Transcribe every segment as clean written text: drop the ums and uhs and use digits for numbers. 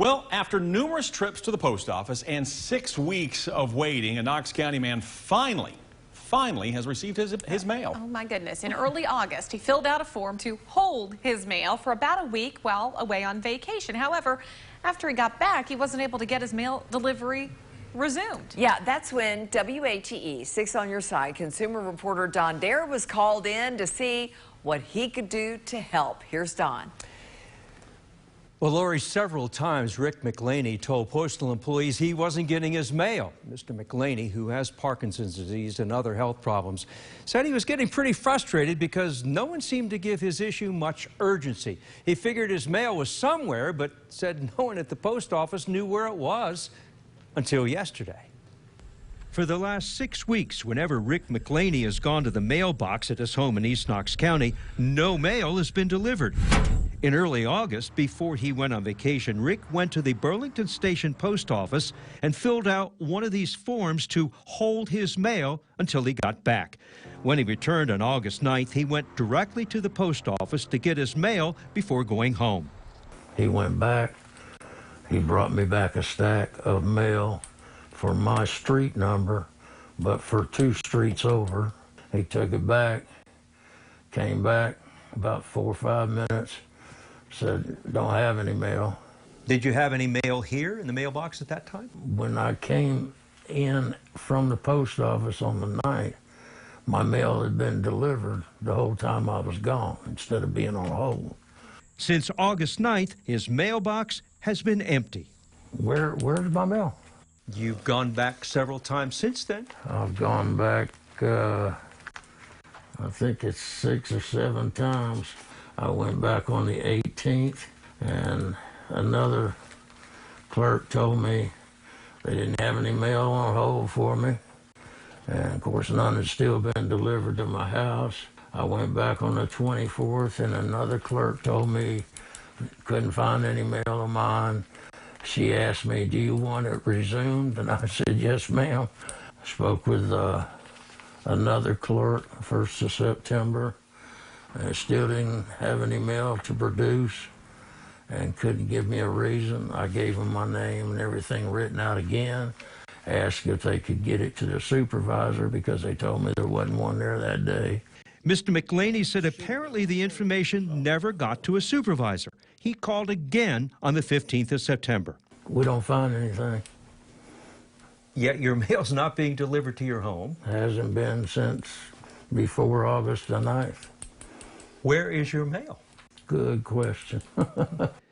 Well, after numerous trips to the post office and 6 weeks of waiting, a Knox County man finally has received his mail. Oh my goodness. In early August, he filled out a form to hold his mail for about a week while away on vacation. However, after he got back, he wasn't able to get his mail delivery resumed. Yeah, that's when WATE 6 on your side consumer reporter Don Dare was called in to see what he could do to help. Here's Don. Well, Lori, several times Rick McLaney told postal employees he wasn't getting his mail. Mr. McLaney, who has Parkinson's disease and other health problems, said he was getting pretty frustrated because no one seemed to give his issue much urgency. He figured his mail was somewhere, but said no one at the post office knew where it was until yesterday. For the last 6 weeks, whenever Rick McLaney has gone to the mailbox at his home in East Knox County, no mail has been delivered. In early August, before he went on vacation, Rick went to the Burlington Station post office and filled out one of these forms to hold his mail until he got back. When he returned on August 9th, he went directly to the post office to get his mail before going home. He went back. He brought me back a stack of mail for my street number, but for 2 streets over. He took it back, came back about 4 or 5 minutes, said, don't have any mail. Did you have any mail here in the mailbox at that time? When I came in from the post office on the night, my mail had been delivered the whole time I was gone, instead of being on hold. Since August 9th, his mailbox has been empty. Where's my mail? You've gone back several times since then? I've gone back, I think it's 6 or 7 times. I went back on the 18th, and another clerk told me they didn't have any mail on hold for me. And of course, none had still been delivered to my house. I went back on the 24th, and another clerk told me couldn't find any mail of mine. She asked me, do you want it resumed? And I said, yes, ma'am. I spoke with another clerk 1st of September, and still didn't have any mail to produce and couldn't give me a reason. I gave them my name and everything written out again, asked if they could get it to the supervisor because they told me there wasn't one there that day. Mr. McLaney said apparently the information never got to a supervisor. He called again on the 15th of September. We don't find anything. Yet your mail's not being delivered to your home. Hasn't been since before August the 9th. Where is your mail? Good question.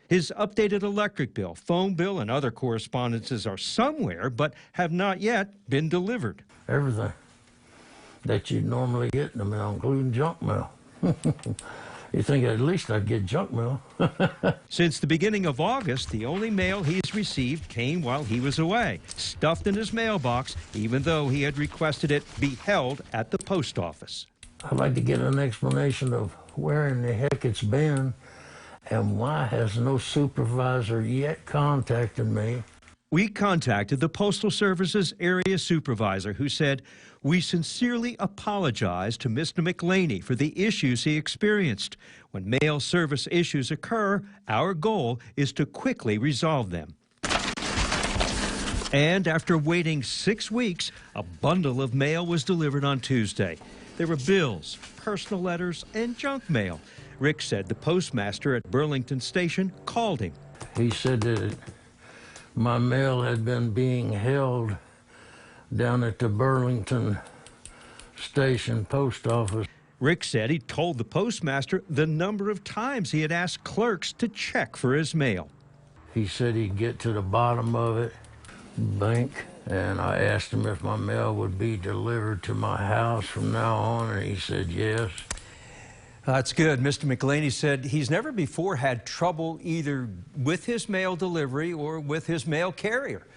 His updated electric bill, phone bill, and other correspondences are somewhere, but have not yet been delivered. Everything that you normally get in the mail, including junk mail. You think at least I'd get junk mail. Since the beginning of August, the only mail he's received came while he was away, stuffed in his mailbox, even though he had requested it be held at the post office. I'd like to get an explanation of where in the heck it's been and why has no supervisor yet contacted me. We contacted the Postal Service's area supervisor, who said, we sincerely apologize to Mr. McLaney for the issues he experienced. When mail service issues occur, our goal is to quickly resolve them. And after waiting 6 weeks, a bundle of mail was delivered on Tuesday. There were bills, personal letters, and junk mail. Rick said the postmaster at Burlington Station called him. He said that my mail had been being held down at the Burlington Station post office. Rick said he told the postmaster the number of times he had asked clerks to check for his mail. He said he'd get to the bottom of it, bank, and I asked him if my mail would be delivered to my house from now on, and he said yes. That's good. Mr. McLaney said he's never before had trouble either with his mail delivery or with his mail carrier.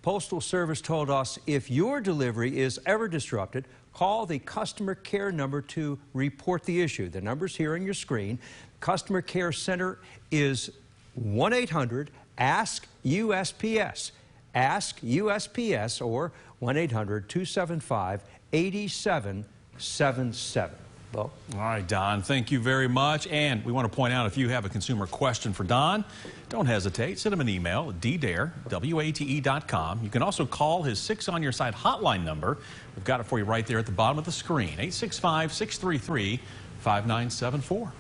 Postal Service told us if your delivery is ever disrupted, call the customer care number to report the issue. The number's here on your screen. Customer Care Center is 1-800-ASK-USPS. Ask USPS or 1-800-275-8777. Bo? All right, Don, thank you very much. And we want to point out, if you have a consumer question for Don, don't hesitate. Send him an email at ddare@wate.com. You can also call his 6 on Your Side hotline number. We've got it for you right there at the bottom of the screen, 865-633-5974.